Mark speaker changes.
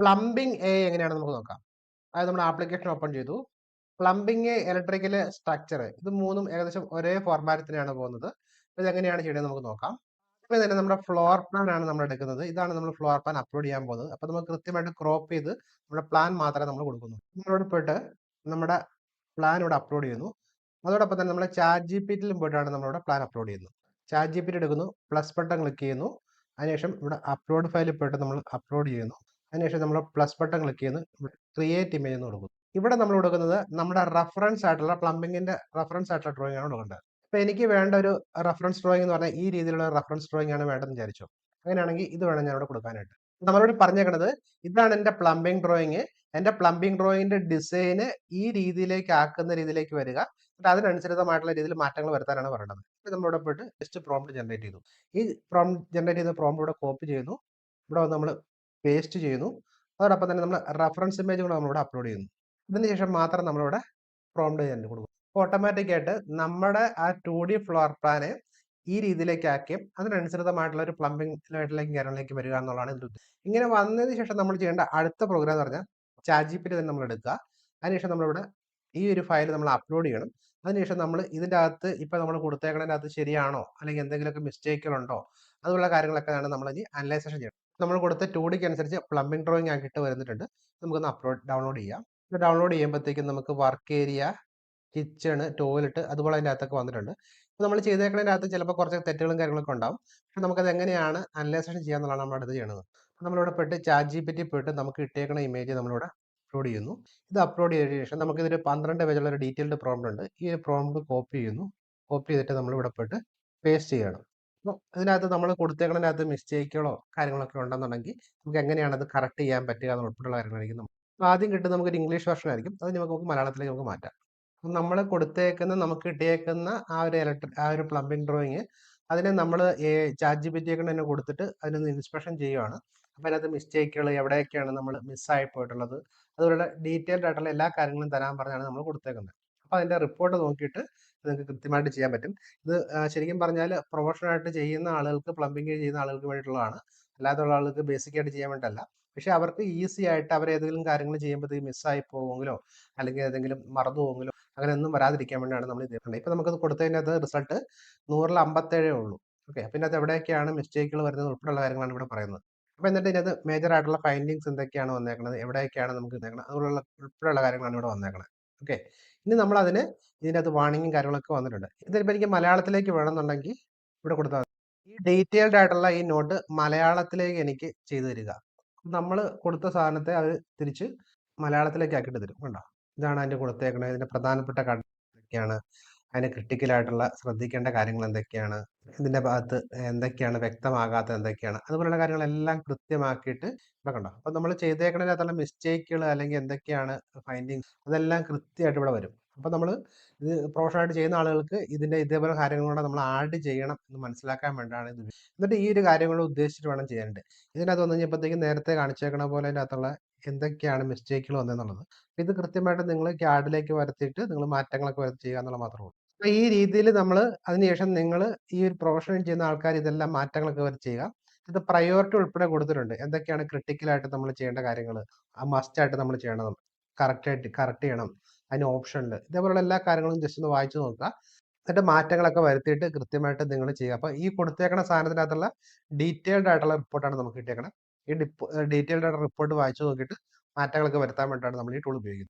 Speaker 1: Plumbing A എങ്ങനെയാണെന്ന് നമുക്ക് നോക്കാം. അതായത് നമ്മുടെ ആപ്ലിക്കേഷൻ ഓപ്പൺ ചെയ്തു. പ്ലംബിംഗ്, ഇലക്ട്രിക്കൽ, സ്ട്രക്ചർ ഇത് മൂന്നും ഏകദേശം ഒരേ ഫോർമാറ്റിൽ തന്നെയാണ് പോകുന്നത്. ഇത് എങ്ങനെയാണ് ചെയ്യേണ്ടത് നമുക്ക് നോക്കാം. ഇപ്പൊ തന്നെ നമ്മുടെ ഫ്ലോർ പ്ലാൻ ആണ് നമ്മൾ എടുക്കുന്നത്. ഇതാണ് നമ്മൾ ഫ്ലോർ പ്ലാൻ അപ്ലോഡ് ചെയ്യാൻ പോകുന്നത്. അപ്പൊ നമുക്ക് കൃത്യമായിട്ട് ക്രോപ്പ് ചെയ്ത് നമ്മുടെ പ്ലാൻ മാത്രമേ നമ്മൾ കൊടുക്കുന്നു. നമ്മളിവിടെ പോയിട്ട് നമ്മുടെ പ്ലാൻ ഇവിടെ അപ്ലോഡ് ചെയ്യുന്നു. അതോടൊപ്പം തന്നെ നമ്മൾ ചാറ്റ് ജിപിടിയിലും പോയിട്ടാണ് നമ്മളിവിടെ പ്ലാൻ അപ്ലോഡ് ചെയ്യുന്നത്. ചാറ്റ് ജിപിടി എടുക്കുന്നു, പ്ലസ് ബട്ടൺ ക്ലിക്ക് ചെയ്യുന്നു. അതിനുശേഷം ഇവിടെ അപ്ലോഡ് ഫയലിൽ പോയിട്ട് നമ്മൾ അപ്ലോഡ് ചെയ്യുന്നു. അതിനുശേഷം നമ്മൾ പ്ലസ് ബട്ടൺ ക്ലിക്ക് ചെയ്യുന്നു. ക്രിയേറ്റ് ഇമേജ് എന്ന് കൊടുക്കുന്നു. ഇവിടെ നമ്മൾ കൊടുക്കുന്നത് നമ്മുടെ റഫറൻസ് ആയിട്ടുള്ള പ്ലംബിങ്ങിന്റെ റഫറൻസ് ആയിട്ടുള്ള ഡ്രോയിങ് ആണ് കൊടുക്കേണ്ടത്. അപ്പൊ എനിക്ക് വേണ്ട ഒരു റഫറൻസ് ഡ്രോയിങ് എന്ന് പറഞ്ഞാൽ ഈ രീതിയിലുള്ള റഫറൻസ് ഡ്രോയിങ് ആണ് വേണ്ടതെന്ന് വിചാരിച്ചു. അങ്ങനെയാണെങ്കിൽ ഇത് വേണം ഞാൻ ഇവിടെ കൊടുക്കാനായിട്ട്. നമ്മളോട് പറഞ്ഞേക്കണത് ഇതാണ് എന്റെ പ്ലംബിംഗ് ഡ്രോയിങ്. എന്റെ പ്ലംബിംഗ് ഡ്രോയിങ്ങിന്റെ ഡിസൈന് ഈ രീതിയിലേക്ക് ആക്കുന്ന രീതിയിലേക്ക് വരിക. എന്നിട്ട് അതിനനുസൃതമായിട്ടുള്ള രീതിയിൽ മാറ്റങ്ങൾ വരുത്താനാണ് പറയുന്നത്. നമ്മളിവിടെ പോയിട്ട് ജസ്റ്റ് പ്രോംപ്റ്റ് ജനറേറ്റ് ചെയ്തു. ഈ പ്രോംപ്റ്റ് ജനറേറ്റ് ചെയ്ത പ്രോംപ്റ്റ് ഇവിടെ കോപ്പി ചെയ്യുന്നു. ഇവിടെ വന്ന് നമ്മൾ പേസ്റ്റ് ചെയ്യുന്നു. അതോടൊപ്പം തന്നെ നമ്മൾ റഫറൻസ് ഇമേജ് കൂടെ നമ്മളിവിടെ അപ്ലോഡ് ചെയ്യുന്നു. ഇതിനുശേഷം മാത്രം നമ്മളിവിടെ പ്രോംപ്റ്റ് ചെയ്യാൻ കൊടുക്കും. ഓട്ടോമാറ്റിക് ആയിട്ട് നമ്മുടെ ആ 2D ഫ്ലോർ പ്ലാനെ ഈ രീതിയിലേക്ക് ആക്കിയും അതിനനുസൃതമായിട്ടുള്ള ഒരു പ്ലംബിംഗ് കാര്യങ്ങളിലേക്ക് വരിക എന്നുള്ളതാണ് ഇതിന്റെ ഉദ്ദേശം. ഇങ്ങനെ വന്നതിന് ശേഷം നമ്മൾ ചെയ്യേണ്ട അടുത്ത പ്രോഗ്രാം എന്ന് പറഞ്ഞാൽ ചാറ്റ് ജിപിടി തന്നെ നമ്മൾ എടുക്കുക. അതിനുശേഷം നമ്മളിവിടെ ഈ ഒരു ഫയൽ നമ്മൾ അപ്ലോഡ് ചെയ്യണം. അതിനുശേഷം നമ്മൾ ഇതിന്റെ അകത്ത് ഇപ്പൊ നമ്മൾ കൊടുത്തേക്കണതിന്റെ അകത്ത് ശരിയാണോ അല്ലെങ്കിൽ എന്തെങ്കിലുമൊക്കെ മിസ്റ്റേക്കുകൾ ഉണ്ടോ അതുള്ള കാര്യങ്ങളൊക്കെയാണ് നമ്മൾ ഇനി അനലൈസേഷൻ ചെയ്യണം. നമ്മൾ കൊടുത്ത 2Dക്ക് അനുസരിച്ച് പ്ലംബിംഗ് ഡ്രോയിങ് ആക്കിയിട്ട് വരുന്നിട്ടുണ്ട്. നമുക്കൊന്ന് ഡൗൺലോഡ് ചെയ്യാം. ഇത് ഡൗൺലോഡ് ചെയ്യുമ്പോഴത്തേക്കും നമുക്ക് വർക്ക് ഏരിയ, കിച്ചണ്, ടോയ്ലറ്റ് അതുപോലെ അതിൻ്റെ അകത്തൊക്കെ വന്നിട്ടുണ്ട്. അപ്പോൾ നമ്മൾ ചെയ്തേക്കുന്നതിൻ്റെ അകത്ത് ചിലപ്പോൾ കുറച്ച് തെറ്റുകളും കാര്യങ്ങളൊക്കെ ഉണ്ടാവും. പക്ഷെ നമുക്കത് എങ്ങനെയാണ് അനലൈസേഷൻ ചെയ്യാന്നുള്ളതാണ് നമ്മൾ അടുത്ത് ചെയ്യണത്. നമ്മളിവിടെ പോയിട്ട് ചാറ്റ് ജിപിടി പോയിട്ട് നമുക്ക് ഇട്ടേക്കുന്ന ഇമേജ് നമ്മളിവിടെ അപ്ലോഡ് ചെയ്യുന്നു. ഇത് അപ്ലോഡ് ചെയ്തതിനു ശേഷം നമുക്കിതൊരു 12 പേജുള്ള ഒരു ഡീറ്റെയിൽഡ് പ്രോംപ്റ്റ് ഉണ്ട്. ഈ ഒരു പ്രോംപ്റ്റ് കോപ്പി ചെയ്യുന്നു. കോപ്പി ചെയ്തിട്ട് നമ്മളിവിടെ പോയിട്ട് പേസ്റ്റ് ചെയ്യണം. അപ്പോൾ ഇതിനകത്ത് നമ്മൾ കൊടുത്തേക്കുന്നതിനകത്ത് മിസ്റ്റേക്കുകളോ കാര്യങ്ങളൊക്കെ ഉണ്ടെന്നുണ്ടെങ്കിൽ നമുക്ക് എങ്ങനെയാണ് അത് കറക്റ്റ് ചെയ്യാൻ പറ്റുക എന്ന് ഉൾപ്പെടെയുള്ള കാര്യങ്ങളായിരിക്കും ആദ്യം കിട്ടുന്നത് നമുക്കൊരു ഇംഗ്ലീഷ് വെർഷൻ ആയിരിക്കും. അത് നമുക്ക് മലയാളത്തിലേക്ക് നമുക്ക് മാറ്റാം. നമ്മൾ കൊടുത്തേക്കുന്ന നമുക്ക് കിട്ടിയേക്കുന്ന ആ ഒരു പ്ലംബിംഗ് ഡ്രോയിങ് അതിനെ നമ്മൾ ചാറ്റ് ജിപിടി ഒക്കെ തന്നെ കൊടുത്തിട്ട് അതിനൊന്ന് ഇൻസ്പെക്ഷൻ ചെയ്യുവാണ്. അപ്പോൾ അതിനകത്ത് മിസ്റ്റേക്കുകൾ എവിടെയൊക്കെയാണ് നമ്മൾ മിസ്സായി പോയിട്ടുള്ളത് അതുപോലെ ഡീറ്റെയിൽഡ് ആയിട്ടുള്ള എല്ലാ കാര്യങ്ങളും തരാൻ പറഞ്ഞാണ് നമ്മൾ കൊടുത്തേക്കുന്നത്. അപ്പോൾ അതിന്റെ റിപ്പോർട്ട് നോക്കിയിട്ട് നിങ്ങൾക്ക് കൃത്യമായിട്ട് ചെയ്യാൻ പറ്റും. ഇത് ശരിക്കും പറഞ്ഞാൽ പ്രൊഫഷണൽ ആയിട്ട് ചെയ്യുന്ന ആളുകൾക്ക് പ്ലംബിംഗ് ചെയ്യുന്ന ആളുകൾക്ക് വേണ്ടിയിട്ടുള്ളതാണ്. അല്ലാതെയുള്ള ആളുകൾക്ക് ബേസിക് ആയിട്ട് ചെയ്യാൻ വേണ്ടിയിട്ടല്ല. പക്ഷെ അവർക്ക് ഈസി ആയിട്ട് അവർ ഏതെങ്കിലും കാര്യങ്ങൾ ചെയ്യുമ്പോഴത്തേക്ക് മിസ്സായി പോകുമെങ്കിലോ അല്ലെങ്കിൽ ഏതെങ്കിലും മറന്നു പോകുമെങ്കിലോ അങ്ങനെ ഒന്നും വരാതിരിക്കാൻ വേണ്ടിയാണ് നമ്മൾ ഇത് ചെയ്തിട്ടുള്ളത്. ഇപ്പൊ നമുക്കത് കൊടുത്തതിനകത്ത് റിസൾട്ട് 100ൽ 57 ഉള്ളൂ. ഓക്കെ, അപ്പൊ ഇതിനകത്ത് എവിടെയൊക്കെയാണ് മിസ്റ്റേക്കുകൾ വരുന്നത് ഉൾപ്പെടെയുള്ള കാര്യങ്ങളാണ് ഇവിടെ പറയുന്നത്. അപ്പൊ എന്നിട്ട് ഇതിനകത്ത് മേജർ ആയിട്ടുള്ള ഫൈൻഡിങ്സ് എന്തൊക്കെയാണ് വന്നേക്കുന്നത്, എവിടെയൊക്കെയാണ് നമുക്ക് വന്നേക്കുന്നത് അതുപോലുള്ള ഉൾപ്പെടെയുള്ള കാര്യങ്ങളാണ് ഇവിടെ വന്നേക്കുന്നത്. ഓക്കെ, ഇനി നമ്മൾ അതിന് ഇതിനകത്ത് വാർണിങ്ങും കാര്യങ്ങളൊക്കെ വന്നിട്ടുണ്ട്. ഇതിപ്പോ എനിക്ക് മലയാളത്തിലേക്ക് വേണമെന്നുണ്ടെങ്കിൽ ഇവിടെ കൊടുത്താൽ ഈ ഡീറ്റെയിൽഡ് ആയിട്ടുള്ള ഈ നോട്ട് മലയാളത്തിലേക്ക് എനിക്ക് ചെയ്തു തരിക. നമ്മൾ കൊടുത്ത സാധനത്തെ അത് തിരിച്ച് മലയാളത്തിലേക്ക് ആക്കിയിട്ട് തരും. കണ്ടോ, ഇതാണ് അതിന്റെ കൊടുത്തേക്കുന്നത്. ഇതിന്റെ പ്രധാനപ്പെട്ട എന്തൊക്കെയാണ്, അതിന് ക്രിട്ടിക്കൽ ആയിട്ടുള്ള ശ്രദ്ധിക്കേണ്ട കാര്യങ്ങൾ എന്തൊക്കെയാണ്, ഇതിന്റെ ഭാഗത്ത് എന്തൊക്കെയാണ് വ്യക്തമാകാത്തത് എന്തൊക്കെയാണ്, അതുപോലുള്ള കാര്യങ്ങളെല്ലാം കൃത്യമാക്കിയിട്ട് ഇവിടെ കണ്ടോ. അപ്പൊ നമ്മൾ ചെയ്തേക്കുന്നതിനകത്തുള്ള മിസ്റ്റേക്കുകൾ അല്ലെങ്കിൽ എന്തൊക്കെയാണ് ഫൈൻഡിങ്സ് അതെല്ലാം കൃത്യമായിട്ട് ഇവിടെ വരും. അപ്പൊ നമ്മൾ ഇത് പ്രൊഫഷണൽ ആയിട്ട് ചെയ്യുന്ന ആളുകൾക്ക് ഇതിന്റെ ഇതേപോലെ കാര്യങ്ങളൂടെ നമ്മൾ ആഡ് ചെയ്യണം എന്ന് മനസ്സിലാക്കാൻ വേണ്ടിയാണ് ഇത്. എന്നിട്ട് ഈ ഒരു കാര്യങ്ങൾ ഉദ്ദേശിച്ചിട്ട് വേണം ചെയ്യാനായിട്ട്. ഇതിനകത്ത് വന്നു കഴിഞ്ഞപ്പോഴത്തേക്കും നേരത്തെ കാണിച്ചേക്കണ പോലെ അതിൻ്റെ അകത്തുള്ള എന്തൊക്കെയാണ് മിസ്റ്റേക്കുകൾ വന്നതെന്നുള്ളത് ഇത് കൃത്യമായിട്ട് നിങ്ങൾ ക്യാഡിലേക്ക് വരുത്തിയിട്ട് നിങ്ങൾ മാറ്റങ്ങളൊക്കെ വരുത്തി ചെയ്യുക എന്നുള്ളത് മാത്രമേ ഉള്ളൂ. അപ്പൊ ഈ രീതിയിൽ നമ്മൾ അതിനുശേഷം നിങ്ങൾ ഈ ഒരു പ്രൊഫഷണൽ ചെയ്യുന്ന ആൾക്കാർ ഇതെല്ലാം മാറ്റങ്ങളൊക്കെ വരുത്തി ചെയ്യുക. ഇത് പ്രയോറിറ്റി ഉൾപ്പെടെ കൊടുത്തിട്ടുണ്ട്. എന്തൊക്കെയാണ് ക്രിട്ടിക്കലായിട്ട് നമ്മൾ ചെയ്യേണ്ട കാര്യങ്ങൾ, ആ മസ്റ്റ് ആയിട്ട് നമ്മൾ ചെയ്യണം, കറക്റ്റ് ചെയ്യണം, അതിന് ഓപ്ഷനുണ്ട്. ഇതേപോലുള്ള എല്ലാ കാര്യങ്ങളും ജസ്റ്റ് ഒന്ന് വായിച്ചു നോക്കുക. എന്നിട്ട് മാറ്റങ്ങളൊക്കെ വരുത്തിയിട്ട് കൃത്യമായിട്ട് നിങ്ങൾ ചെയ്യുക. അപ്പൊ ഈ കൊടുത്തേക്കണ സാധനത്തിനകത്തുള്ള ഡീറ്റെയിൽഡ് ആയിട്ടുള്ള റിപ്പോർട്ടാണ് നമുക്ക് കിട്ടിയേക്കണം. ഈ ഡീറ്റെയിൽഡ് ആയിട്ടുള്ള റിപ്പോർട്ട് വായിച്ചു നോക്കിയിട്ട് മാറ്റങ്ങളൊക്കെ വരുത്താൻ വേണ്ടിയിട്ടാണ് നമ്മൾ ഈ ടൂൾ ഉപയോഗിക്കുന്നത്.